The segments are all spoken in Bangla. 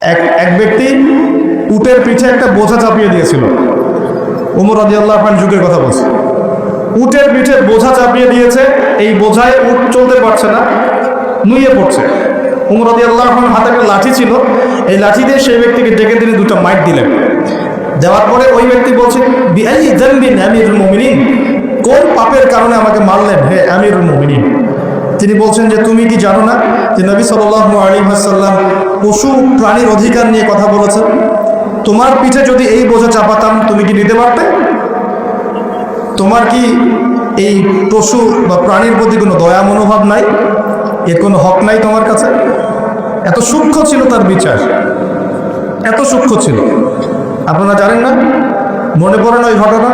এক ব্যক্তি উটের পিঠে একটা বোঝা চাপিয়ে দিয়েছিল। ওমর রাদিয়াল্লাহু আনহু যুগের কথা বলছে। উটের পিঠে বোঝা চাপিয়ে দিয়েছে, এই বোঝায় উট চলতে পারছে না, নুয়ে পড়ছে। ওমর রাদিয়াল্লাহু আনহুর হাতে একটা লাঠি ছিল, এই লাঠি দিয়ে সেই ব্যক্তিকে ডেকে তিনি দুটো মাইট দিলেন। দেওয়ার পরে ওই ব্যক্তি বলছে, বিআই যানবিন আমিরুল মুমিনিন, কোন পাপের কারণে আমাকে মারলেন হে আমিরুল মুমিনিন? তিনি বলছেন যে তুমি কি জানো না যে নবী সাল্লাল্লাহু আলাইহি ওয়াসাল্লাম পশু প্রাণীর অধিকার নিয়ে কথা বলেছেন? তোমার পিঠে যদি এই বোঝা চাপাতাম তুমি কি নিতে পারতে? তোমার কি এই পশু বা প্রাণীর প্রতি কোনো দয়া মনোভাব নাই? এর কোনো হক নাই তোমার কাছে? এত সূক্ষ্ম ছিল তার বিচার, এত সূক্ষ্ম ছিল। আপনারা জানেন না, মনে পড়ে না ওই ঘটনা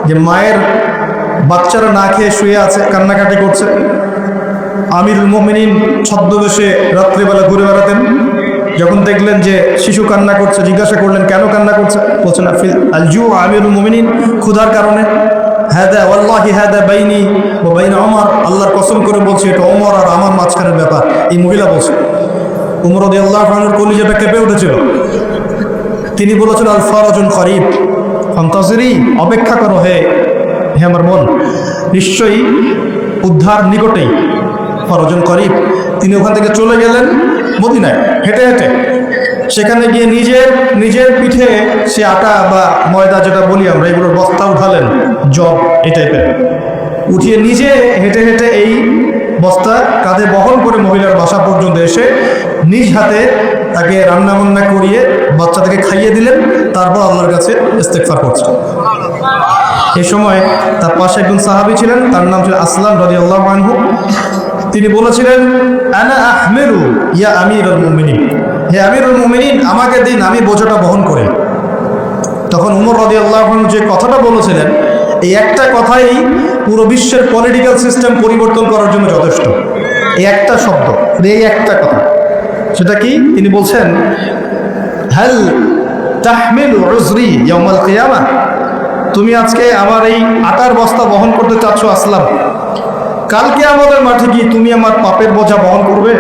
যে মায়ের বাচ্চারা না খেয়ে শুয়ে আছে, কান্নাকাটি করছে। আমিরুল মুমিনিন ছদ্মবেশে রাত্রিবেলা ঘুরে বেড়াতেন। যখন দেখলেন যে শিশু কান্না করছে, জিজ্ঞাসা করলেন কেন কান্না করছে? বলছেন আলজু আমিরুল মুমিনিন, ক্ষুধার কারণে। হাদা ওয়াল্লাহি হাদা বাইনি ওয়া বাইনা ওমর, আল্লাহর কসম করে বলছি এটা ওমর আর আমার মাঝখানের ব্যাপার। এই মহিলা বলছে। ওমর রাদিয়াল্লাহু আনহুর কলিজাটা কেঁপে উঠেছিল। তিনি বলেছেন আল ফারাজুন করিব ফান্তাজিরি, অপেক্ষা করো হে আমার মন, নিশ্চয়ই উদ্ধার নিকটেই। ফারাজুন করিব। তিনি ওখান থেকে চলে গেলেন মদিনায় হেঁটে হেঁটে। সেখানে গিয়ে নিজের পিঠে সে আটা বা ময়দা যেটা বলি আমরা, এগুলোর বস্তা উঠালেন, জব এই টাইপের উঠিয়ে নিজে হেঁটে হেঁটে এই বস্তা কাঁধে বহন করে মহিলার বাসা পর্যন্ত এসে নিজ হাতে তাকে রান্না বান্না করিয়ে বাচ্চাটাকে খাইয়ে দিলেন। তারপর আল্লাহর কাছে ইস্তেগফার করছেন। এই সময় তার পাশে একজন সাহাবী ছিলেন, তার নাম ছিল আসলাম রাদিয়াল্লাহু আনহু। তিনি বলেছিলেন আনা আহমিলু ইয়া আমিরুল মুমিনিন, হে আমিরুল মুমিনিন আমাকে দিন, আমি বোঝাটা বহন করি। তখন ওমর রাদিয়াল্লাহু আনহু যে কথাটা বলেছিলেন, এই একটা কথাই পুরো বিশ্বের পলিটিক্যাল সিস্টেম পরিবর্তন করার জন্য যথেষ্ট। এই একটা শব্দ, এই একটা কথা। সেটা কি? তিনি বলছেন হাল তাহমিলু উযরি ইয়াউমাল কিয়ামাহ, তুমি আজকে আমার এই আটার বস্তা বহন করতে চাচ্ছ আসলাম, কালকে আমাদের মাঠে গিয়ে তুমি আমার পাপের বোঝা বহন করবে?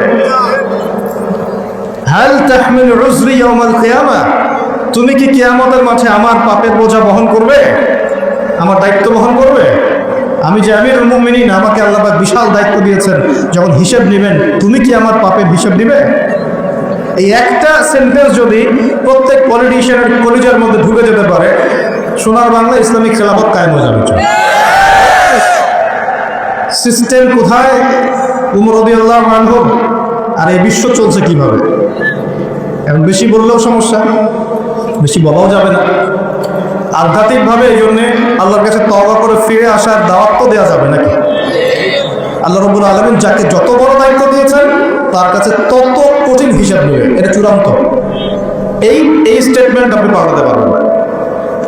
হাল তাহমিলু উযরি ইয়াউমাল কিয়ামাহ, তুমি কি কিয়ামতের মাঠে আমার পাপের বোঝা বহন করবে, আমার দায়িত্ব বহন করবে? আমি যে আমিরুল মুমিনিন, আমাকে আল্লাহ পাক বিশাল দায়িত্ব দিয়েছেন, যখন হিসেব নেবেন তুমি কি আমার পাপের হিসেব নেবে? এই একটা সেন্টেন্স যদি প্রত্যেক পলিটিশিয়ানের কলিজার মধ্যে ঢুকে যেতে পারে, সোনার বাংলা ইসলামিক খেলাফত কায়েম হয়ে যাবে। সিস্টেম কোথায়? ওমর রাদিয়াল্লাহু আনহু। আর এই বিশ্ব চলছে কিভাবে? এখন বেশি বললেও সমস্যা, বেশি বলাও যাবে না। আধ্যাত্মিকভাবে এই জন্যে আল্লাহর কাছে তওবা করে ফিরে আসার দাওয়াত তো দেওয়া যাবে নাকি? আল্লাহ রাব্বুল আলামিন যাকে যত বড় দায়িত্ব দিয়েছেন তার কাছে তত কঠিন হিসাব নেবে, এটা চূড়ান্ত। এই স্টেটমেন্ট আপনি পাঠাতে পারবেন না।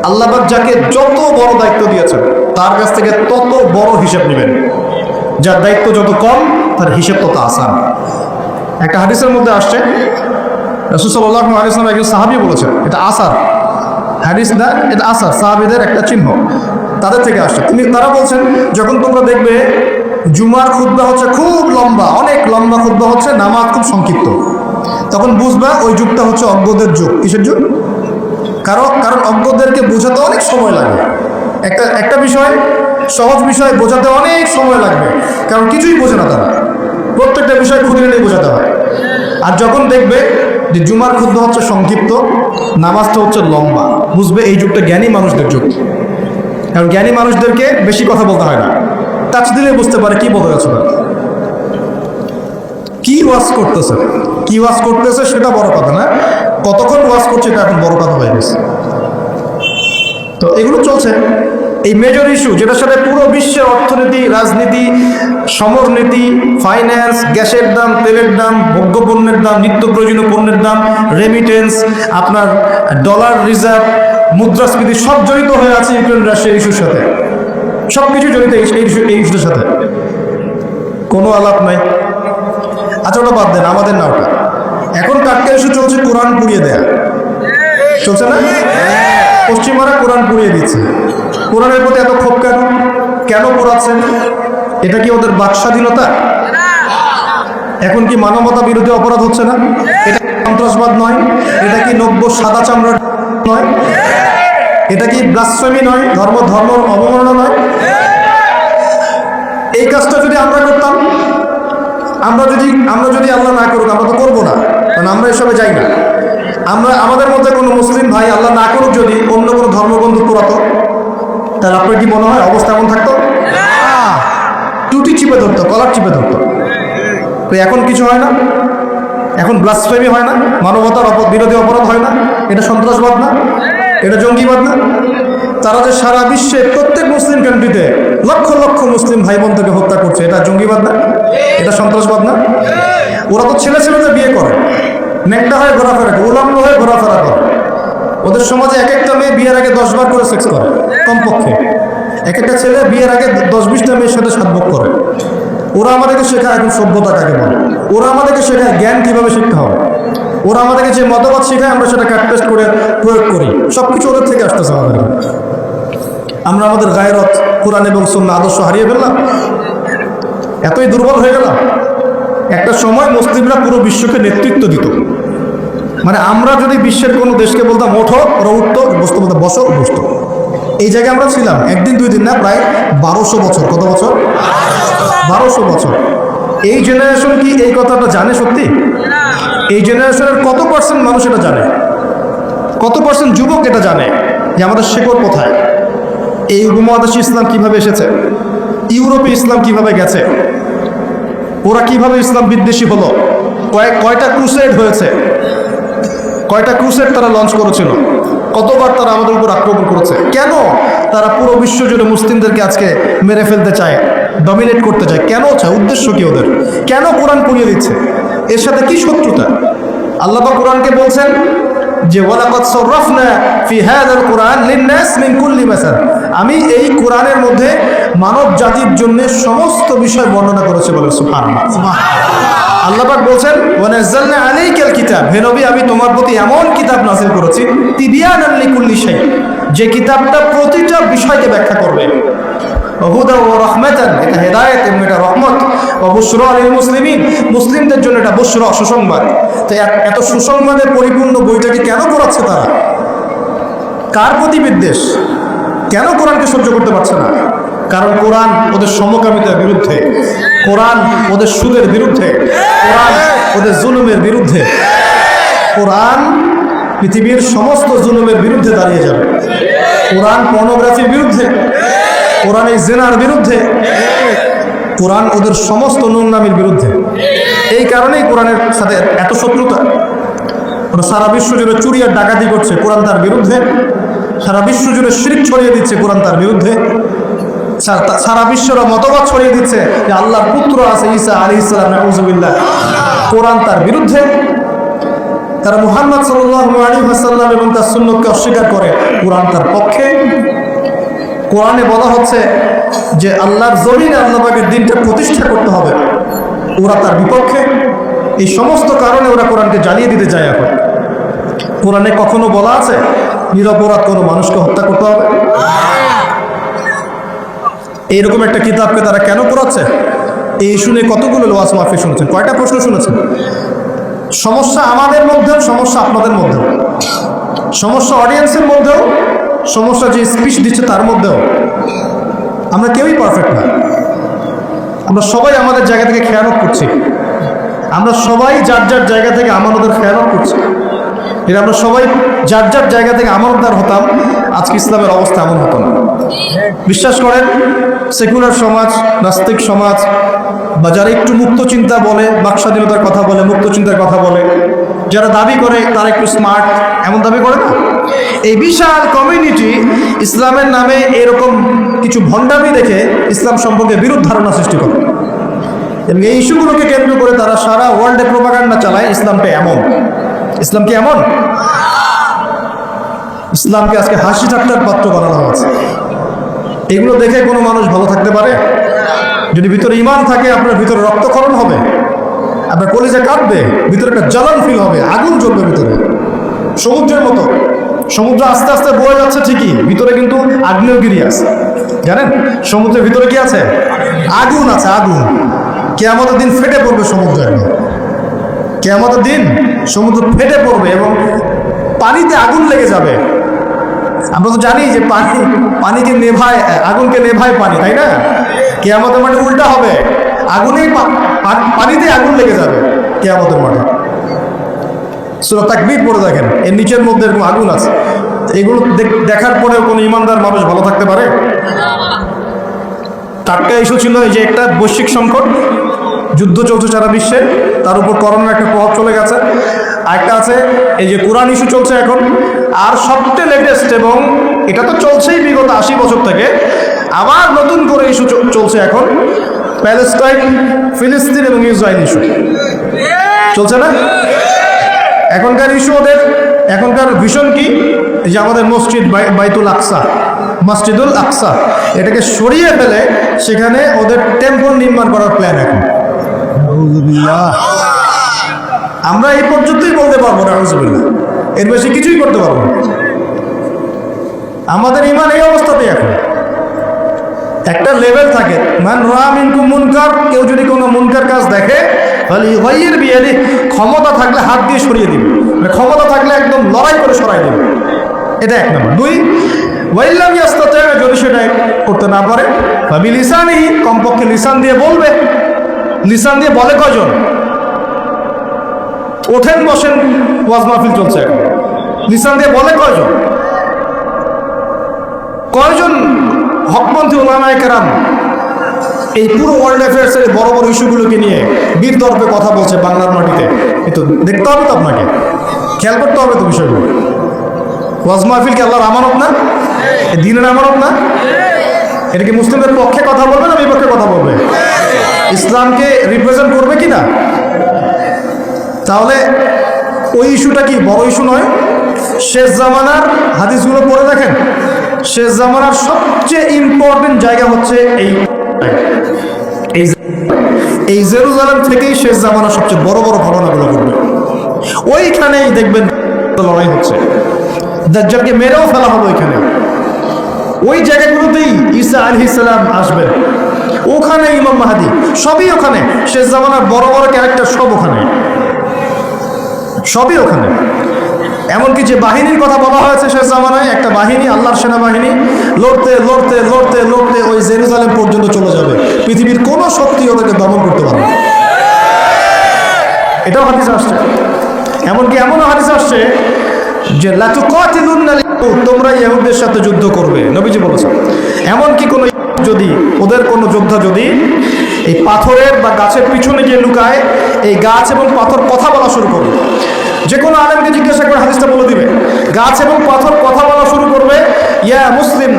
আল্লাহ পাক যাকে যত বড় দায়িত্ব দিয়েছেন তার কাছ থেকে তত বড় হিসাব নেবেন। যার দায়িত্ব যত কম তার হিসাব তত আসান। একটা হাদিসের মধ্যে আসছে, রাসূল সাল্লাল্লাহু আলাইহি ওয়াসাল্লাম একজন সাহাবী বলেছেন, এটা আসার হাদিস না, এটা আসার, সাহাবীদের একটা চিহ্ন, তাদের থেকে আসছে। তারা বলছেন যখন তোমরা দেখবে জুমার খুতবা হচ্ছে খুব লম্বা, অনেক লম্বা খুতবা হচ্ছে, নামাজ খুব সংক্ষিপ্ত, তখন বুঝবা ওই যুগটা হচ্ছে অজ্ঞদের যুগ। কিসের যুগ? কারণ অজ্ঞদেরকে বোঝাতে অনেক সময় লাগে। একটা বিষয়, সহজ বিষয় বোঝাতে অনেক সময় লাগবে, কারণ কিছুই বোঝে না তারা, প্রত্যেকটা বিষয় খুঁটিয়ে নিয়ে বোঝাতে হয়। আর যখন দেখবে যে জুমার খুতবা হচ্ছে সংক্ষিপ্ত, নামাজটা হচ্ছে লম্বা, বুঝবে এই যুগটা জ্ঞানী মানুষদের যুগ। কারণ জ্ঞানী মানুষদেরকে বেশি কথা বলতে হয় না, টাচ দিলে বুঝতে পারে কি বলতে যাচ্ছে, কি ওয়াজ করতেছে সেটা বড় কথা না, কতক্ষণ ওয়াজ করছে এটা এখন বড় কথা হয়ে গেছে। তো এগুলো চলছে, এই মেজর ইস্যু যেটার সাথে পুরো বিশ্বের অর্থনীতি, রাজনীতি, সমরনীতি, ফাইন্যান্স, গ্যাসের দাম, তেলের দাম, ভোগ্যপণ্যের দাম, নিত্য প্রয়োজনীয় পণ্যের দাম, রেমিটেন্স, আপনার ডলার রিজার্ভ, মুদ্রাস্ফীতি, সব জড়িত হয়ে আছে ইউক্রেন রাশিয়ার ইস্যুর সাথে। সব কিছু জড়িত এই ইস্যুর সাথে, কোনো আলাপ নাই। আচ্ছা ওটা বাদ দেন, আমাদের না ওটা। এখন টাটকা ইস্যু চলছে কোরআন পুড়িয়ে দেয়া, চলছে না? পশ্চিমারা কোরআন পুড়িয়ে দিচ্ছে। কোরআনের প্রতি এত ক্ষোভ কেন পোড়াচ্ছেন? এটা কি ওদের বাক স্বাধীনতা? এখন কি মানবতা বিরোধী অপরাধ হচ্ছে না? এটা সন্ত্রাসবাদ নয়? এটা কি নব্য সাদা চামড়া নয়? এটা কি ব্লাসফেমি নয়? ধর্ম অবমাননা নয়? এই কাজটা যদি আমরা করতাম, আমরা যদি আল্লাহ না করুক, আমরা তো করবো না, কারণ আমরা এসবে যাই না। আমাদের মধ্যে কোনো মুসলিম ভাই আল্লাহ না করুক যদি অন্য কোনো ধর্মবন্ধু করাতো, তাহলে আপনার কি মনে হয় অবস্থা এমন থাকতো? টুটি চিপে ধরতো, কলার চিপে ধরতো। তো এখন কিছু হয় না, এখন ব্লাসফেমি হয় না, মানবতার বিরোধী অপরাধ হয় না, এটা সন্ত্রাসবাদ না, এটা জঙ্গিবাদ না? তারা যে সারা বিশ্বে প্রত্যেক মুসলিম কান্ট্রিতে লক্ষ লক্ষ মুসলিম ভাই বোনকে হত্যা করছে, এটা জঙ্গিবাদ না? এটা সন্ত্রাসবাদ না? ওরা তো ছেলে ছেলেদের বিয়ে করে, নেকটা হয়ে ঘোরাফেরা করে, উলঙ্গ হয়ে ঘোরাফেরা করে। ওদের সমাজে এক একটা মেয়ে বিয়ের আগে 10 বার করে সেক্স করে কমপক্ষে। এক একটা ছেলে বিয়ের আগে 10-20টা মেয়ের সাথে সাতভোগ করে। ওরা আমাদেরকে শেখায় এখন সভ্যতা কাকে বলে, ওরা আমাদেরকে শেখায় জ্ঞান কিভাবে শিখতে হবে, ওরা আমাদেরকে যে মতবাদ শেখায় আমরা সেটা কাটপেস্ট করে প্রয়োগ করি। সব কিছু ওদের থেকে আসতেছে আমাদের। আমরা আমাদের গায়রত, কোরআন এবং সুন্নাহ আদর্শ হারিয়ে ফেললাম, এতই দুর্বল হয়ে গেলাম। একটা সময় মুসলিমরা পুরো বিশ্বকে নেতৃত্ব দিত। মানে আমরা যদি বিশ্বের কোনো দেশকে বলতাম ওঠো, ওরা উঠতো, বসতো, বলতে বসো, বসতো। এই জায়গায় আমরা ছিলাম একদিন দুই দিন না, প্রায় 1200 বছর। কত বছর? 1200 বছর। এই জেনারেশন কি এই কথাটা জানে সত্যি? এই জেনারেশনের কত পার্সেন্ট মানুষ এটা জানে? কত পার্সেন্ট যুবক এটা জানে যে আমাদের শেকড় কোথায়? এই উপমহাদেশে ইসলাম কিভাবে এসেছে, ইউরোপে ইসলাম কিভাবে গেছে, ওরা কিভাবে ইসলাম বিদ্বেষী হলো, কয়টা ক্রুসেড হয়েছে, কয়টা ক্রুসেড তারা লঞ্চ করেছিল, কতবার তারা আমাদের উপর আক্রমণ করেছে, কেন তারা পুরো বিশ্ব জুড়ে মুসলিমদেরকে আজকে মেরে ফেলতে চায়, ডমিনেট করতে চায়, কেন চায়, উদ্দেশ্য কি ওদের? কেন কোরআন পড়িয়ে দিচ্ছে? এর সাথে কি শত্রুতা? আল্লাহ পাক কোরআনকে বলছেন যে ওয়ালাকাদ সাররাফনা ফি হাযাল কুরআন লিন-নাস মিন কুল্লি মাসাল, আমি এই কোরআনের মধ্যে মানব জাতির জন্য সমস্ত বিষয় বর্ণনা করেছি বলে সুবহানাল্লাহ। আল্লাহ পাক বলছেন ওয়া নাযালনা আলাইকাল কিতাব, হে নবী আমি তোমার প্রতি এমন কিতাব নাযিল করেছি তিবিয়ানান লিকুল্লি শাই, যে কিতাবটা প্রতিটা বিষয়কে ব্যাখ্যা করবে। হুদা ওয়া রাহমাতান, এটা হেদায়েত এবং এটা রহমত। ওয়া বুশরা লিল মুসলিমিন, মুসলিমদের জন্য এটা বুশরা, সুসংবাদ। তো এত সুসংবাদে পরিপূর্ণ বইটাকে কেন পড়াচ্ছে তারা? কার প্রতি বিদ্বেষ? কেন কোরআনকে সহ্য করতে পারছে না? কারণ কোরআন ওদের সমকামিতার বিরুদ্ধে, কোরআন ওদের সুদের বিরুদ্ধে, কোরআন ওদের জুলুমের বিরুদ্ধে। কোরআন পৃথিবীর সমস্ত জুলুমের বিরুদ্ধে দাঁড়িয়ে যাবে। কোরআন পর্নোগ্রাফির বিরুদ্ধে, কোরআন এই জেনার বিরুদ্ধে, কোরআন ওদের সমস্ত নোংরামির বিরুদ্ধে। এই কারণেই কোরআনের সাথে এত শত্রুতা। ওরা সারা বিশ্ব জুড়ে চুরি আর ডাকাতি করছে, কোরআন তার বিরুদ্ধে। সারা বিশ্ব জুড়ে শিরক ছড়িয়ে দিচ্ছে, কোরআন তার বিরুদ্ধে। সারা বিশ্বের মতবাদ ছড়িয়ে দিচ্ছে যে আল্লাহর পুত্র আছে ঈসা আলাইহিস সালাম, নাউযুবিল্লাহ, কোরআন তার বিরুদ্ধে। তারা মুহাম্মদ সাল্লাল্লাহু আলাইহি ওয়াসাল্লাম এবং তার সুন্নতকে অস্বীকার করে, কোরআন তার পক্ষে। কোরআনে বলা হচ্ছে যে আল্লাহর জমিনে আল্লাহ পাকের দ্বীনটা প্রতিষ্ঠা করতে হবে, ওরা তার বিপক্ষে। এই সমস্ত কারণে ওরা কোরআনকে জ্বালিয়ে দিতে চায়। এখন কোরআনে কখনো বলা আছে নিরপরাধ কোনো মানুষকে হত্যা করতে হবে? এইরকম একটা কিতাবকে তারা কেন পড়াচ্ছে? এই শুনে কতগুলো ওয়াজ মাহফিল শুনেছেন, কয়টা প্রশ্ন শুনেছেন? সমস্যা আমাদের মধ্যেও, সমস্যা আপনাদের মধ্যেও, সমস্যা অডিয়েন্সের মধ্যেও, সমস্যা যে স্পিচ দিচ্ছে তার মধ্যেও। আমরা কেউই পারফেক্ট না। আমরা সবাই আমাদের জায়গা থেকে খেয়ানত করছি, আমরা সবাই যার যার জায়গা থেকে আমাদের খেয়ানত করছি। এটা আমরা সবাই যার যার জায়গা থেকে আমানতদার হতাম, আজকে ইসলামের অবস্থা এমন হতো না। বিশ্বাস করেন, সেকুলার সমাজ, নাস্তিক সমাজ, বা যারা একটু মুক্ত চিন্তা বলে, বাক স্বাধীনতার কথা বলে, মুক্ত চিন্তার কথা বলে, যারা দাবি করে তারা একটু স্মার্ট, এমন দাবি করে না, এই বিশাল কমিউনিটি ইসলামের নামে এরকম কিছু ভণ্ডামি দেখে ইসলাম সম্পর্কে বিরূপ ধারণা সৃষ্টি করে। এবং এই ইস্যুগুলোকে কেন্দ্র করে তারা সারা ওয়ার্ল্ডে প্রোপাগান্ডা চালায় ইসলামটা এমন। ইসলাম কি এমন? ইসলামকে আজকে হাসি ঠাট্টার পাত্র বানানো হয়েছে। এগুলো দেখে কোনো মানুষ ভালো থাকতে পারে? যদি ভিতরে ঈমান থাকে, আপনার ভিতরে রক্তক্ষরণ হবে, আপনার কলিজা কাঁপবে, ভিতরে একটা জ্বালান ফিল হবে, আগুন জ্বলবে ভিতরে, সমুদ্রের মতো। সমুদ্র আস্তে আস্তে বয়ে যাচ্ছে ঠিকই, ভিতরে কিন্তু আগ্নেয়গিরি আছে। জানেন সমুদ্রের ভিতরে কি আছে? আগুন আছে, আগুন। কিয়ামতের দিন ফেটে পড়বে সমুদ্র, কিয়ামতের দিন সমুদ্র ফেটে পড়বে এবং পানিতে আগুন লেগে যাবে। আমরা তো জানি যে পানিকে নেভায়, আগুনকে নেভায় পানি, তাই না? কিয়ামতের মাঠে উল্টা হবে, আগুনেই পানিতে আগুন লেগে যাবে কিয়ামতের মাঠে। সূরা তাকবীর পড়ে দেখেন, এর নিচের মধ্যে এরকম আগুন আছে। এগুলো দেখার পরেও কোনো ইমানদার মানুষ ভালো থাকতে পারে? টাটকা ইস্যু ছিল এই যে একটা বৈশ্বিক সংকট, যুদ্ধ চলছে সারা বিশ্বে, তার উপর করোনার একটা প্রভাব চলে গেছে। আরেকটা আছে এই যে কোরআন ইস্যু চলছে এখন। আর সবচেয়ে লেটেস্ট, এবং এটা তো চলছেই বিগত 80 বছর থেকে, আবার নতুন করে ইস্যু চলছে এখন, প্যালেস্টাইন, ফিলিস্তিন এবং ইসরায়েল ইস্যু চলছে না? এখনকার ইস্যু ওদের, এখনকার ভিশন কি? যে আমাদের মসজিদ বাইতুল আকসা, মসজিদুল আকসা, এটাকে সরিয়ে ফেলে সেখানে ওদের টেম্পল নির্মাণ করার প্ল্যান এখন। আমরা এই পর্যন্তই বলতে পারবো না, এর বেশি কিছুই করতে পারবো না। আমাদের ইমান এই অবস্থাতেই এখন। একটা লেভেল থাকে, মান রাআ মিনকুম মুনকার, কেউ যদি কোনো মুনকার কাজ দেখে ফালিয়ুগাইয়ির বিয়াদিহি, ক্ষমতা থাকলে হাত দিয়ে সরিয়ে দিবে, মানে ক্ষমতা থাকলে একদম লড়াই করে সরাই দিবে। এটা এক নম্বর। দুই, ওয়াইল্লাম ইয়াস্তাতি, যদি সেটা করতে না পারে ফাবিলিসানিহি, কমপক্ষে লিসান দিয়ে বলবে। লিসান দিয়ে বলে কয়জন? ওঠেন বসেন ওয়াজ মাহফিল চলছে, লিসান দিয়ে বলে কয়জন? কয়জন হকপন্থী ওলামায়ে কেরাম এই পুরো ওয়ার্ল্ড অ্যাফেয়ার্সের বড় বড় ইস্যুগুলোকে নিয়ে বীর দর্পে কথা বলছে বাংলার মাটিতে? কিন্তু দেখতে হবে তো, আপনাকে খেয়াল করতে হবে তো বিষয়গুলো। ওয়াজ মাহফিল কি আল্লাহর আমানত না? দিনের আমানত না? এটা কি মুসলিমদের পক্ষে কথা বলবে না বিপক্ষে কথা বলবে? ইসলামকে রিপ্রেজেন্ট করবে কি না? তাহলে ওই ইস্যুটা কি বড় ইস্যু নয়? শেষ জামানার হাদিসগুলো পড়ে দেখেন, শেষ জামানার সবচেয়ে ইম্পর্টেন্ট জায়গা হচ্ছে এই জেরুজালেম থেকেই শেষ জামানার সবচেয়ে বড় বড় ঘটনাগুলো ঘটবে। ওইখানেই দেখবেন লড়াই হচ্ছে, দাজ্জালকে মেরেও ফেলা হবে ওইখানে। ওই জায়গাগুলোতেই ঈসা আলাইহিস সালাম আসবেন, ওখানে ইমাম মাহদী, সবই ওখানে। শেষ জামানার বড় বড় ক্যারেক্টার সব ওখানে, সবই ওখানে। এমনকি যে বাহিনীর কথা বলা হয়েছে শেষ জামানায়, একটা বাহিনী, আল্লাহর সেনাবাহিনী, লড়তে লড়তে লড়তে লড়তে ওই জেরুজালেম পর্যন্ত চলে যাবে। পৃথিবীর কোনো শক্তি ওদেরকে দমন করতে পারবে না। এটাও হাদিস আসছে। এমনকি এমনও হাদিস আসছে যে লাতুকাতিলুন্না, তোমরা ইহুদদের সাথে যুদ্ধ করবে, নবীজি বলেছেন। এমনকি কোনো যদি, ওদের কোনো যোদ্ধা যদি এই পাথরের বা গাছের পিছনে গিয়ে লুকায়, এই গাছ এবং পাথর কথা বলা শুরু করবে, যে কোনো আলেমকে জিজ্ঞাসা করে হাদিসটা বলে দিবে, গাছ এবং পাথর কথা বলা শুরু করবে, ইয়া মুসলিম,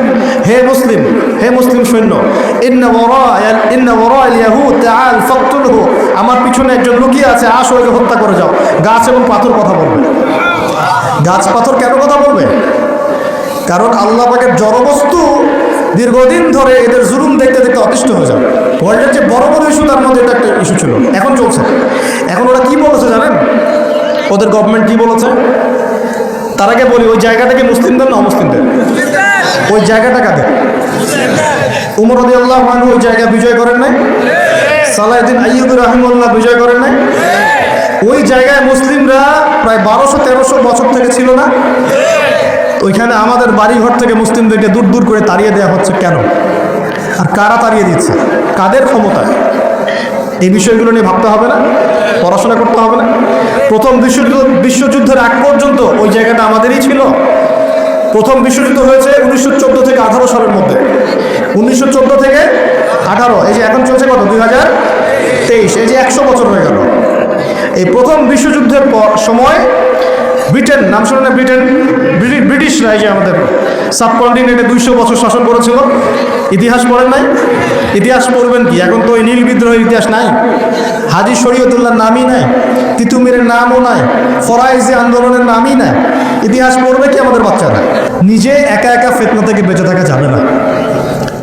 হে মুসলিম, হে মুসলিম সৈন্য, ইন্না ওয়ারা'আল ইয়াহুদ তাআল ফাকতুলহু, আমার পিছনে একজন লুকিয়ে আছে, আসো ওকে হত্যা করে যাও। গাছ এবং পাথর কথা বলবে। গাছ পাথর কেন কথা বলবে? কারণ আল্লাহ পাকের জড়বস্তু দীর্ঘদিন ধরে এদের জুলুম দেখতে দেখতে অতিষ্ঠ হয়ে যাবে। ওয়ার্ল্ডের যে বড় বড় ইস্যু, তার মধ্যে এটা একটা ইস্যু ছিল, এখন চলছে। এখন ওরা কি বলেছে জানেন? ওদের গভর্নমেন্ট কি বলেছে? তার আগে বলি, ওই জায়গাটাকে মুসলিমদের না অমুসলিমদের? ওই জায়গাটা কাদের? উমর রাদিয়াল্লাহু আনহু ওই জায়গা বিজয় করেন নাই? সালাহউদ্দিন আইয়ুবী রাহিমাহুল্লাহ বিজয় করেন নাই? ওই জায়গায় মুসলিমরা প্রায় 1200-1300 বছর থেকে ছিল না? ওইখানে আমাদের বাড়িঘর থেকে মুসলিমদেরকে দূর দূর করে তাড়িয়ে দেওয়া হচ্ছে কেন? আর কারা তাড়িয়ে দিচ্ছে? কাদের ক্ষমতায়? এই বিষয়গুলো নিয়ে ভাবতে হবে না? পড়াশোনা করতে হবে না? প্রথম বিশ্বযুদ্ধের আগ পর্যন্ত ওই জায়গাটা আমাদেরই ছিল। প্রথম বিশ্বযুদ্ধ হয়েছে 1914 থেকে 18 সালের মধ্যে। 1914 থেকে 18, এই যে এখন চলছে কত, 2023, এই যে 100 বছর হয়ে গেল। এই প্রথম বিশ্বযুদ্ধের সময় ব্রিটেন, নাম শুনে না? ব্রিটিশরা এই যে আমাদের সাবকন্টিনেন্টে 200 বছর শাসন করেছিল। ইতিহাস পড়েন নাই? ইতিহাস পড়বেন কি? এখন তো ওই নীল বিদ্রোহের ইতিহাস নাই, হাজী শরীয়তুল্লাহর নামই নাই, তিতুমিরের নামও নাই, ফরাইজি আন্দোলনের নামই নাই। ইতিহাস পড়বে কি আমাদের বাচ্চারা? নিজে একা একা ফিতনা থেকে বেঁচে থাকা যাবে না।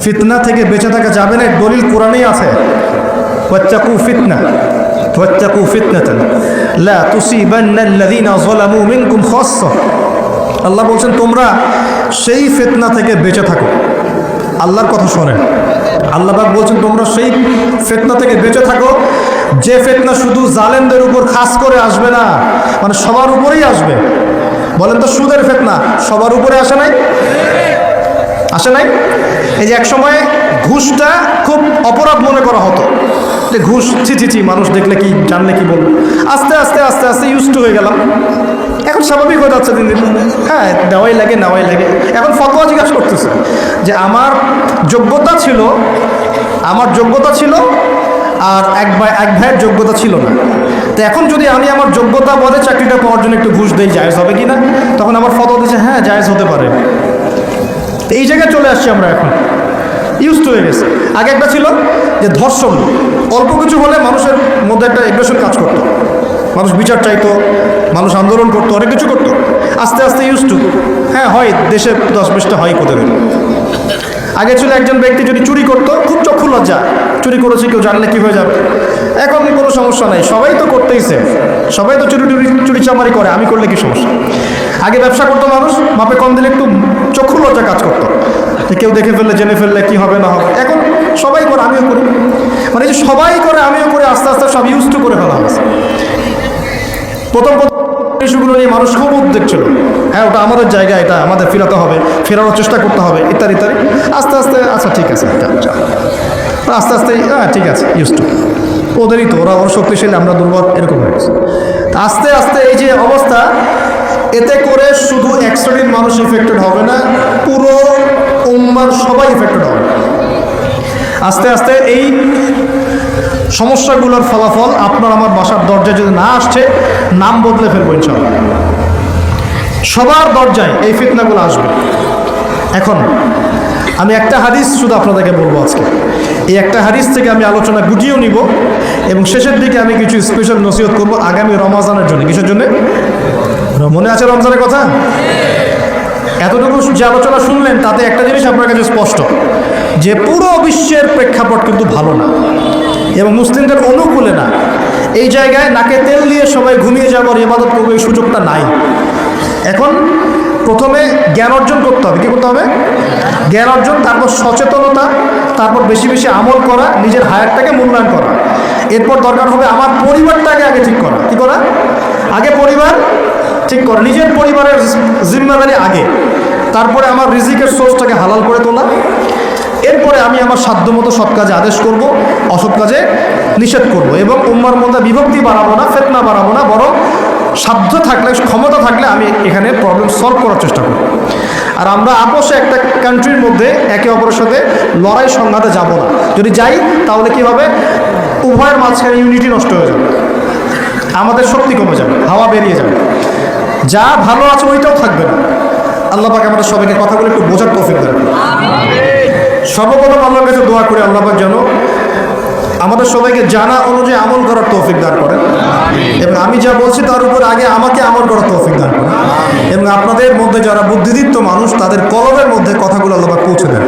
ফিতনা থেকে বেঁচে থাকা যাবে না, দলিল কোরআনেই আছে, ওয়াত্তাকু ফিতনা, ওয়াত্তাকু ফিতনাতান লা তুসিবান্নাল্লাযীনা যালামু মিনকুম খাসসা। আল্লাহ বলছেন তোমরা সেই ফিতনা থেকে বেঁচে থাকো। আল্লাহর কথা শোনেন, আল্লাহ পাক বলছেন তোমরা সেই ফিতনা থেকে বেঁচে থাকো যে ফিতনা শুধু জালেমদের উপর খাস করে আসবে না, মানে সবার উপরেই আসবে। বলেন তো, সুদের ফিতনা সবার উপরে আসে নাই? আসে নাই? এই যে এক সময় ঘুষটা খুব অপরাধ মনে করা হতো, যে ঘুষ ছি, মানুষ দেখলে কি, জানলে কি বলবো। আস্তে আস্তে আস্তে আস্তে ইউজ টু হয়ে গেলাম, এখন স্বাভাবিক হয়ে যাচ্ছে দিন দিন। হ্যাঁ, নেওয়াই লাগে। এখন ফতোয়া জিজ্ঞাসা করতেছে যে আমার যোগ্যতা ছিল আর এক ভাইয়ের যোগ্যতা ছিল না, তো এখন যদি আমি আমার যোগ্যতা বলে চাকরিটা পাওয়ার জন্য একটু ঘুষ দেই, জায়েজ হবে কি না? তখন আমার ফতোয়া দিচ্ছে হ্যাঁ জায়েজ হতে পারে। এই জায়গায় চলে আসছি আমরা, এখন ইউজ টু হয়ে গেছে। আগে একটা ছিল যে ধর্ষণ, অল্প কিছু হলে মানুষের মধ্যে একটা এগ্রেশন কাজ করতো, মানুষ বিচার চাইতো, মানুষ আন্দোলন করতো, অনেক কিছু করতো। আস্তে আস্তে ইউজ টু, হ্যাঁ হয়, দেশে 10-20টা হয় প্রতিদিন। আগে ছিল একজন ব্যক্তি যদি চুরি করতো, খুব চক্ষু লজ্জা, চুরি করেছে কেউ জানলে কি হয়ে যাবে। এখন কোনো সমস্যা নাই, সবাই তো করতেইছে, সবাই তো চুরি চামারি করে, আমি করলে কি সমস্যা। আগে ব্যবসা করতো মানুষ, মাপে কম দিলে একটু চক্ষু লজ্জা কাজ করতো, যে কেউ দেখে ফেললে, জেনে ফেললে কি হবে না হবে। এখন সবাই করে, আমিও করি, মানে যে সবাই করে আমিও করে, আস্তে আস্তে সব ইউজ টু করে ফেলা হয়েছে। প্রথম ইস্যুগুলো নিয়ে মানুষ খুব উদ্বেগ ছিল, হ্যাঁ ওটা আমাদের জায়গা, এটা আমাদের ফেরানোর চেষ্টা করতে হবে, ইত্যাদি। আস্তে আস্তে আচ্ছা ঠিক আছে, আস্তে আস্তে হ্যাঁ ঠিক আছে, ইউজ টু। ওদেরই তো, ওরা শক্তিশালী, আমরা দুর্বল, এরকম হয়ে গেছে। আস্তে আস্তে এই যে অবস্থা, এতে করে শুধু এক শ্রেণীর মানুষ ইফেক্টেড হবে না, পুরো উম্মার সবাই ইফেক্টেড হবে। আস্তে আস্তে এই সমস্যাগুলোর ফলাফল আপনার আমার বাসার দরজায় যদি না আসছে, নাম বদলে ফেলবো ইনশাআল্লাহ। সবার দরজায় এই ফিতনাগুলো আসবে। এখন আমি একটা হাদিস শুধু আপনাদেরকে বলবো আজকে, এই একটা হাদিস থেকে আমি আলোচনা গুটিয়েও নিব, এবং শেষের দিকে আমি কিছু স্পেশাল নসিহত করবো আগামী রমজানের জন্য। কিসের জন্য? মনে আছে রমজানের কথা? এতটুকু যে আলোচনা শুনলেন, তাতে একটা জিনিস আপনার কাছে স্পষ্ট, যে পুরো বিশ্বের প্রেক্ষাপট কিন্তু ভালো না এবং মুসলিমদের অনুকূলে না। এই জায়গায় নাকে তেল দিয়ে সবাই ঘুমিয়ে যাওয়ার, ইবাদত করবে, এই সুযোগটা নাই। এখন প্রথমে জ্ঞান অর্জন করতে হবে। কী করতে হবে? জ্ঞান অর্জন, তারপর সচেতনতা, তারপর বেশি বেশি আমল করা, নিজের হায়াতটাকে মূল্যায়ন করা। এরপর দরকার হবে আমার পরিবারটাকে আগে ঠিক করা। কী করা? আগে পরিবার ঠিক করা, নিজের পরিবারের জিম্মাদারি আগে, তারপরে আমার রিজিকের সোর্সটাকে হালাল করে তোলা। এরপরে আমি আমার সাধ্যমতো সৎ কাজে আদেশ করব, অসৎ কাজে নিষেধ করব, এবং উম্মার মধ্যে বিভক্তি বাড়াবো না, ফিতনা বাড়াবো না, বরং সাধ্য থাকলে, ক্ষমতা থাকলে আমি এখানে প্রবলেম সলভ করার চেষ্টা করব। আর আমরা আপোষে একটা কান্ট্রির মধ্যে একে অপরের সাথে লড়াই সংঘাতে যাব না। যদি যাই তাহলে কি হবে? উভয়ের মাঝখানে ইউনিটি নষ্ট হয়ে যাবে, আমাদের শক্তি কমে যাবে, হাওয়া বেরিয়ে যাবে, যা ভালো আছে ওইটাও থাকবে না। আল্লাহ পাক আমাদের সবাইকে কথাগুলো একটু বোঝার তৌফিক দেন। সর্বপ্রথম আল্লাহর কাছে দোয়া করে আল্লাহ পাক যেন আমাদের সবাইকে জানা অনুযায়ী আমল করার তৌফিক দান করেন, এবং আমি যা বলছি তার উপর আগে আমাকে আমল করার তৌফিক দান করেন, এবং আপনাদের মধ্যে যারা বুদ্ধিদীপ্ত মানুষ, তাদের কলমের মধ্যে কথাগুলো আল্লাহ পাক পৌঁছে দেন।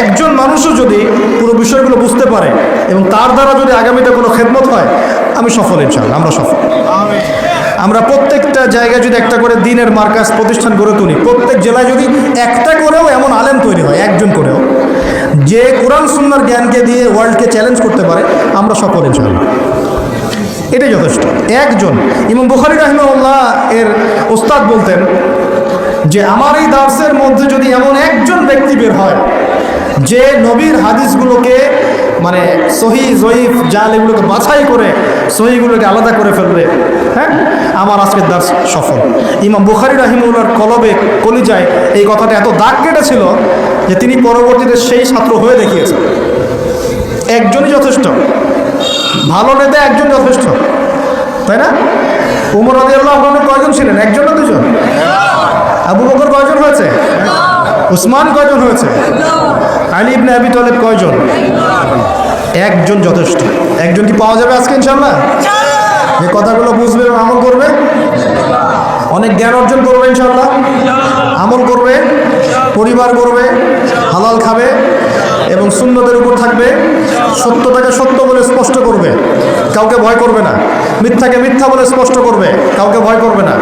একজন মানুষও যদি পুরো বিষয়গুলো বুঝতে পারে এবং তার দ্বারা যদি আগামীতে কোনো খেদমত হয়, আমি সফল, ইনশাআল্লাহ আমরা সফল। আমরা প্রত্যেকটা জায়গায় যদি একটা করে দিনের মার্কাজ প্রতিষ্ঠান গড়ে তুলি, প্রত্যেক জেলায় যদি একটা করেও এমন আলেম তৈরি হয়, একজন করেও, যে কোরআন সুন্নাহর জ্ঞানকে দিয়ে ওয়ার্ল্ডকে চ্যালেঞ্জ করতে পারে, আমরা সফল ইনশাআল্লাহ। এটাই যথেষ্ট। একজন ইমাম বুখারী রাহিমাহুল্লাহ এর ওস্তাদ বলতেন যে আমার এই দার্সের মধ্যে যদি এমন একজন ব্যক্তি বের হয় যে নবীর হাদিসগুলোকে, মানে সহি জয়ীফ জাল, এগুলোকে বাছাই করে সহিগুলোকে আলাদা করে ফেলবে, হ্যাঁ, আমার আজকের দার্স সফল। ইমাম বুখারী রাহিমাহুল্লাহর কলবে, কলিজায় এই কথাটা এত দাগ কেটেছিল যে তিনি পরবর্তীতে সেই ছাত্র হয়ে দেখিয়েছেন। একজনই যথেষ্ট, ভালো নেতা একজন যথেষ্ট, তাই না? উমর রাদিয়াল্লাহু আনহু কয়জন ছিলেন? একজন না দুজন? আবু বকর কয়জন হয়েছে? উসমান কয়জন হয়েছে? আলী ইবনে আবি তালেব কয়জন? একজন যথেষ্ট। একজন কি পাওয়া যাবে আজকে ইনশাআল্লাহ? যে কথাগুলো বুঝবে এবং আমল করবে, অনেক জ্ঞান অর্জন করবে ইনশাআল্লাহ, আমল করবে, পরিবার করবে, হালাল খাবে এবং সুন্নতের উপর থাকবে, সত্যটাকে সত্য বলে স্পষ্ট করবে, কাউকে ভয় করবে না, মিথ্যাকে মিথ্যা বলে স্পষ্ট করবে, কাউকে ভয় করবে না,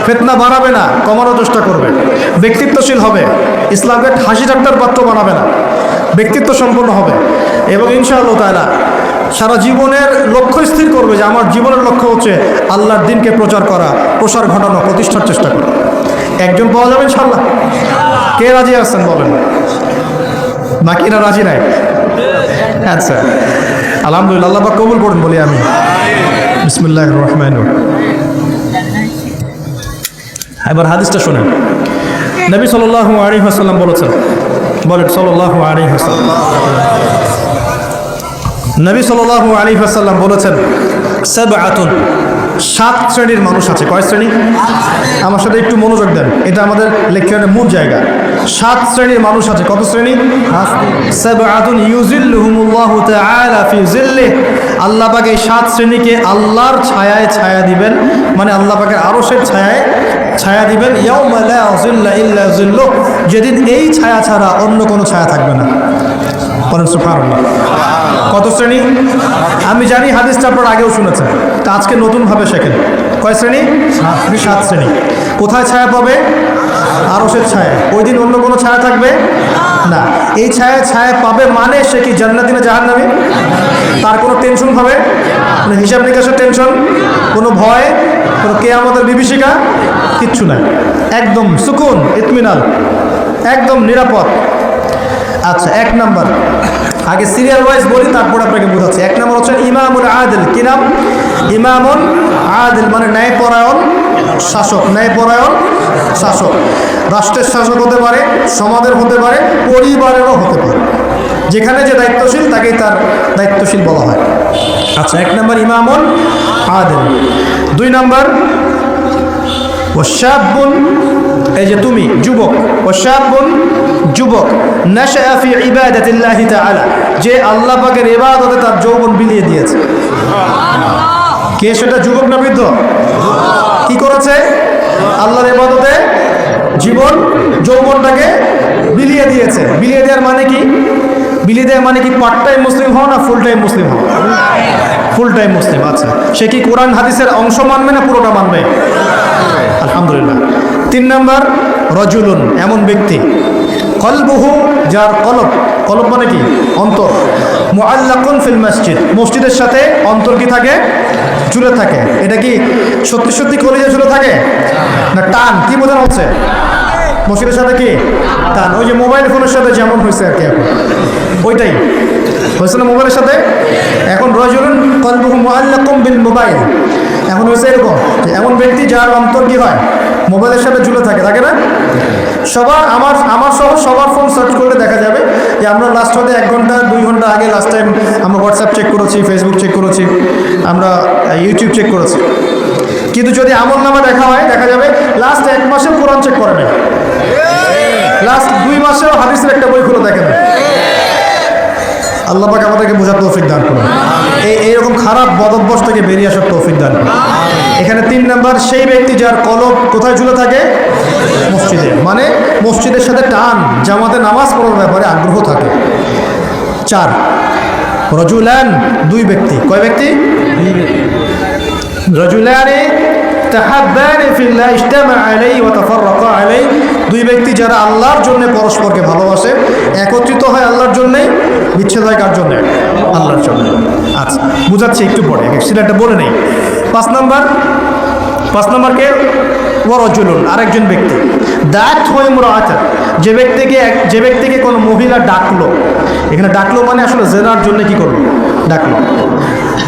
ফিতনা বাড়াবে না, কমানোর চেষ্টা করবে, ব্যক্তিত্বশীল হবে, ইসলামকে হাসি ঠাট্টার পাত্র বানাবে না, ব্যক্তিত্ব সম্পন্ন হবে, এবং ইনশাআল্লাহ তাআলা সারা জীবনের লক্ষ্য স্থির করবে যে আমার জীবনের লক্ষ্য হচ্ছে আল্লাহর দিনকে প্রচার করা, প্রসার ঘটানো, প্রতিষ্ঠার চেষ্টা করা। একজন পাওয়া যাবে ইনশাআল্লাহ? কে রাজি আছেন বলেন? বাকিরা রাজি নাই? আচ্ছা, আলহামদুলিল্লাহ, আল্লাহ পাক কবুল করুন বলি আমি। বিসমিল্লাহির রহমানির রহিম। এবার হাদিসটা শুনেন। নবী সাল্লাল্লাহু আলাইহি ওয়াসাল্লাম বলেছেন, বলেন সাল্লাল্লাহু আলাইহি ওয়াসাল্লাম, নবী সাল্লাল্লাহু আলাইহি ওয়াসাল্লাম বলেছেন, সাবআতুন, 7 শ্রেণীর মানুষ আছে। কয় শ্রেণী? আমার সাথে একটু মনোযোগ দেন, এটা আমাদের লেকচারের মূল জায়গা। 7 শ্রেণীর মানুষ আছে। কত শ্রেণী? সাবআতুন ইউজিল্লুহুমুল্লাহু তাআলা ফি জিল্লিহি, আল্লাহ পাক এই 7 শ্রেণীকে আল্লাহর ছায়ায় ছায়া দিবেন, মানে আল্লাহ পাকের আরশের ছায়ায় ছায়া দিবেন। ইয়াউমা লা জিল্লা ইল্লা জিল্লুহ, যেদিন এই ছায়া ছাড়া অন্য কোনো ছায়া থাকবে না। বলেন সুবহানাল্লাহ। কত শ্রেণী? আমি জানি হাদিসটা আপনারা আগেও শুনেছেন, তা আজকে নতুনভাবে শেখেন। কয় শ্রেণী? 7 শ্রেণী। কোথায় ছায়া পাবে? আরশের ছায়া। ওই দিন অন্য কোনো ছায়া থাকবে না। এই ছায়া ছায়া পাবে মানে সে কি জান্নাতি না জাহান্নামী? তার কোনো টেনশন হবে? কোনো হিসাব নিকাশের টেনশন, কোনো ভয়, কোনো কিয়ামতের বিভীষিকা কিচ্ছু নাই। একদম সুকুন, ইতমিনাল, একদম নিরাপদ। আচ্ছা, 1 নাম্বার, আগে সিরিয়াল ওয়াইজ বলি, তারপর আপনাকে বোঝাচ্ছি। 1 নাম্বার হচ্ছে ইমামুল আদিল। কি নাম? ইমামুল আদিল, মানে ন্যায়পরায়ণ শাসক। ন্যায়পরায়ণ শাসক, রাষ্ট্রের শাসক হতে পারে, সমাজের হতে পারে, পরিবারেরও হতে পারে। যেখানে যে দায়িত্বশীল তাকেই তার দায়িত্বশীল বলা হয়। আচ্ছা, 1 নাম্বার ইমামুল আদিল। 2 নাম্বার ওয়াশাবুন, এই যে তুমি যুবক, ওয়াশাবুন যুবক, নাশআ ফি ইবাদাতিল্লাহি তাআলা, যে আল্লাহ পাকের ইবাদতে তার যৌবন বিলিয়ে দিয়েছে। কে সেটা? যুবক না বৃদ্ধ? কি করেছে? আল্লাহর ইবাদতে জীবন যৌবনটাকে বিলিয়ে দিয়েছে। বিলিয়ে দেওয়ার মানে কি? বিলিয়ে দেওয়ার মানে কি পার্ট টাইম মুসলিম হও না ফুল টাইম মুসলিম হও? ফুল টাইম মুসলিম। আচ্ছা, সে কি কোরআন হাদিসের অংশ মানবে না পুরোটা মানবে? আলহামদুলিল্লাহ। 3 নাম্বার রজুলুন, এমন ব্যক্তি, কলবুহু, যার কলব, কলব মানে কি? অন্তর, মুআল্লাকুন ফিল মসজিদ, মসজিদের সাথে অন্তর কি থাকে? ঝুলে থাকে। এটা কি সত্যি সত্যি কলেজে ঝুলে থাকে না টান? কি বোঝানো হচ্ছে? মসজিদের সাথে কি টান? ওই যে মোবাইল ফোনের সাথে যেমন হয়েছে আর কি, এখন ওইটাই হয়েছে না মোবাইলের সাথে। এখন রজুলুন কলবুহু মুআল্লাকুন বিল মোবাইল, এখন হয়েছে এরকম যে এমন ব্যক্তি যার অন্তর কি হয়? মোবাইলের সাথে ঝুলে থাকে, থাকে না? সবার, আমার সহ সবার ফোন সার্চ করলে দেখা যাবে যে আমরা লাস্ট হতে 1 ঘন্টা 2 ঘন্টা আগে লাস্ট টাইম আমরা হোয়াটসঅ্যাপ চেক করেছি, ফেসবুক চেক করেছি, আমরা ইউটিউব চেক করেছি। কিন্তু যদি আমল নামা দেখা হয়, দেখা যাবে লাস্ট 1 মাসেও কোরআন চেক করে নাই, লাস্ট 2 মাসেও হাদিসের একটা বই খুলে দেখে না। আল্লাহ পাক আমাদেরকে বোঝার তৌফিক দান করুন, এইরকম খারাপ বদ অভ্যাস থেকে বেরিয়ে আসার তৌফিক দান করুন। এখানে 3 নাম্বার, সেই ব্যক্তি যার কলব কোথায় ঝুলে থাকে? মসজিদে, মানে মসজিদের সাথে টান, জামাতে নামাজ পড়ার ব্যাপারে আগ্রহ থাকে। 4 রজুলান, 2 ব্যক্তি। কয় ব্যক্তি? রজুলানে তাহাব্বানি ফিল্লাহ ইজতামা আলাইহি ওয়া তাফাররাকা আলাইহি, 2 ব্যক্তি যারা আল্লাহর জন্য পরস্পরকে ভালোবাসে, একত্রিত হয় আল্লাহর জন্যে, বিচ্ছেদ হয় কার জন্যে? আল্লাহর জন্য। আচ্ছা, বুঝাচ্ছি একটু পরে, সেটা বলে নেই। 5 নাম্বার কে? ওয়ারজুলুন, আরেকজন ব্যক্তি, দাত হয়ে মুরাআতান, যে ব্যক্তিকে কোনো মহিলা ডাকলো। এখানে ডাকলো মানে আসলে জেনার জন্য কি করলো? ডাকলো।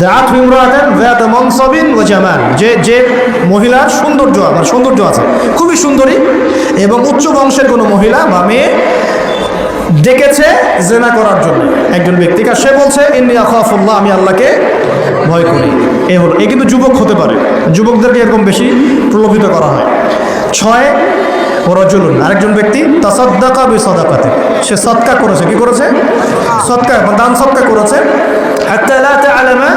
দাত হয়ে মুরাআতান যাত মানসাবিন ওয়া জামাল, যে মহিলার সৌন্দর্য আছে, খুবই সুন্দরী এবং উচ্চ বংশের কোনো মহিলা বা মেয়ে ডেকেছে জেনা করার জন্য একজন ব্যক্তিকে। সে বলছে ইন্নী আখাফুল্লাহ, আমি আল্লাহকে ভয় করি। এ হলো, এ কিন্তু যুবক হতে পারে, যুবকদেরকে এরকম বেশি প্রলোভিত করা হয়। 6 রজুলুন, আরেকজন ব্যক্তি, তাসাদ্দাকা বিসাদাকাতি, সে সদকা করেছে। কি করেছে? সদকা, দান সদকা করেছে। হাত্তা লা তা'লামা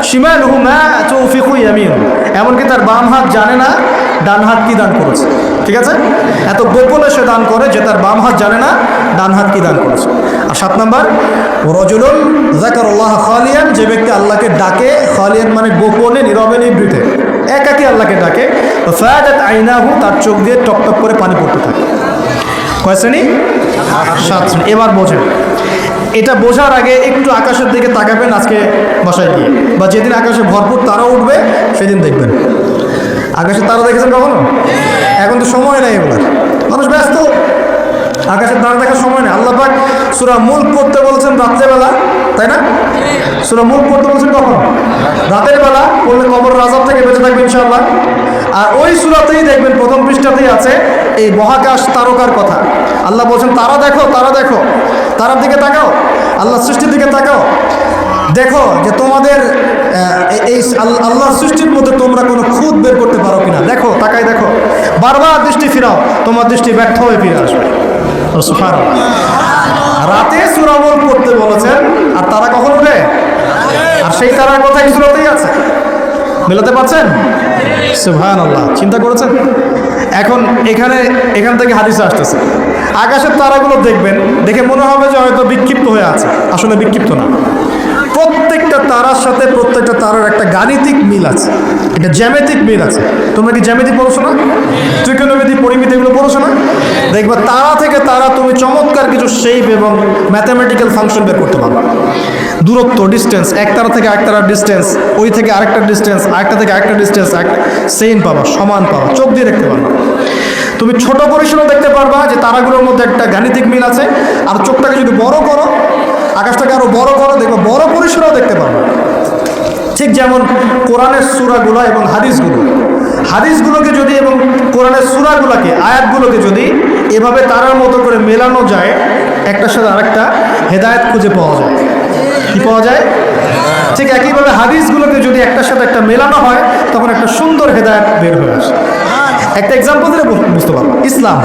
শিমালুহু মা তুনফিকু ইয়ামিনু, এমনকি তার বাম হাত জানে না ডান হাত কি দান করেছে। ঠিক আছে, এত গোপনে সে দান করে যে তার বাম হাত জানে না ডান হাত কি দান করেছে। আর 7 নাম্বার রজুলুন যাকারাল্লাহ খালিয়ান, যে ব্যক্তি আল্লাহকে ডাকে, খালিয়ান মানে গোপনে, নীরবে, নিভৃতে, একাকী আল্লাহকে ডাকে। ফায়াদাত আইনাহু, তার চোখ দিয়ে টকটক করে পানি পড়তে থাকে। কয় শ্রেণী? 7 শ্রেণী। এবার বোঝেন, এটা বোঝার আগে একটু আকাশের দিকে তাকাবেন আজকে বাসায় গিয়ে, বা যেদিন আকাশে ভরপুর তারা উঠবে সেদিন দেখবেন। আকাশে তারা দেখেছেন কখনো? এখন তো সময় নেই এগুলো, মানুষ ব্যস্ত, আকাশের তারা দেখার সময় নেই। আল্লাহ পাক সূরা মুলক পড়তে বলছেন রাত্রেবেলা, তাই না? সূরা মুলক পড়তে বলছেন কখন? রাতের বেলা পড়লে কবরের আযাব থেকে বেঁচে থাকবে ইনশাআল্লাহ। আর ওই সূরাতেই দেখবেন প্রথম পৃষ্ঠাতেই আছে এই মহাকাশ তারকার কথা। আল্লাহ বলছেন তারা দেখো, তারা দেখো, তারার দিকে তাকাও, আল্লাহ সৃষ্টির দিকে তাকাও, দেখো যে তোমাদের এই আল্লাহর সৃষ্টির মধ্যে তোমরা কোনো খুঁত বের করতে পারো কিনা, দেখো, তাকাই দেখো, বারবার দৃষ্টি ফিরাও, তোমার দৃষ্টি ব্যর্থ হয়ে ফিরে আসবে। সুবহানাল্লাহ। রাতে সূরা মুলক পড়তে বলেছেন, আর তারা কখন উঠে? আর সেই তারার কথা এই সূরাতেই আছে। মেলাতে পারছেন? সুবহানাল্লাহ। চিন্তা করেছেন? এখন এখান থেকে হাদিসে আসতেছে, আকাশের তারাগুলো দেখবেন, দেখে মনে হবে যে হয়তো বিক্ষিপ্ত হয়ে আছে, আসলে বিক্ষিপ্ত না। প্রত্যেকটা তারার সাথে প্রত্যেকটা তারার একটা গাণিতিক মিল আছে, একটা জ্যামিতিক মিল আছে। তোমরা কি জ্যামিতি পড়ছো না? ত্রিকোণমিতি, পরিমিতি এগুলো পড়ছো না? দেখবা তারা থেকে তারা তুমি চমৎকার কিছু শেপ এবং ম্যাথামেটিক্যাল ফাংশন বের করতে পারো। দূরত্ব, ডিস্টেন্স, এক তারা থেকে আরেক তারার ডিস্টেন্স, ওই থেকে আরেকটা ডিস্টেন্স, আরেকটা থেকে আরেকটা ডিস্টেন্স, সেম পাবা, সমান পাবা, চোখ দিয়ে দেখতে পারবা। তুমি ছোট পরিসরও দেখতে পারবা যে তারাগুলোর মধ্যে একটা গাণিতিক মিল আছে। আর চোখটাকে যদি বড় করো, আকাশটাকে আরো বড় করো, দেখবো বড় পরিসরও দেখতে পারবা। ঠিক যেমন কোরআনের সূরাগুলো এবং হাদিসগুলোকে যদি এবং কোরআনের সূরাগুলোকে, আয়াতগুলোকে যদি এভাবে তারার মতো করে মেলানো যায়, একটার সাথে আরেকটা, হেদায়েত খুঁজে পাওয়া যায়। কি পাওয়া যায়? ঠিক একইভাবে হাদিসগুলোকে যদি একটার সাথে একটা মেলানো হয়, তখন একটা সুন্দর হেদায়েত বের হয়ে আসে। একটা এক্সাম্পল দিলে বুঝতে পারবো। ইসলাম,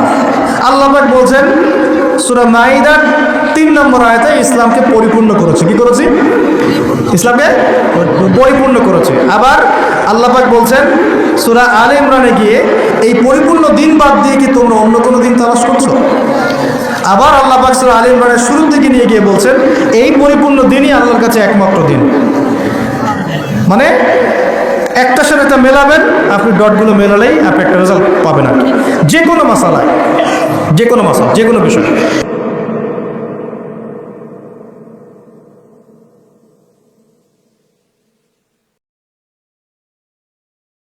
আল্লাহ পাক বলছেন সূরা মাইদার 3 নম্বর আয়াতে ইসলামকে পরিপূর্ণ করেছে। কি করেছি? ইসলামকে পরিপূর্ণ করেছে। আবার আল্লাহ পাক বলছেন সূরা আলে ইমরানে গিয়ে, এই পরিপূর্ণ দিন বাদ দিয়ে কি তোমরা অন্য কোনো দিন তালাশ করছো? আবার আল্লাহ পাক সূরা আলে ইমরানের শুরুর দিকে নিয়ে গিয়ে বলছেন এই পরিপূর্ণ দিনই আল্লাহর কাছে একমাত্র দিন। মানে একটার সাথে একটা মেলাবেন, আপনি ডটগুলো মেলালেই আপনি একটা রেজাল্ট পাবেন। আর যে কোনো মাসালায়, যে কোনো বিষয়।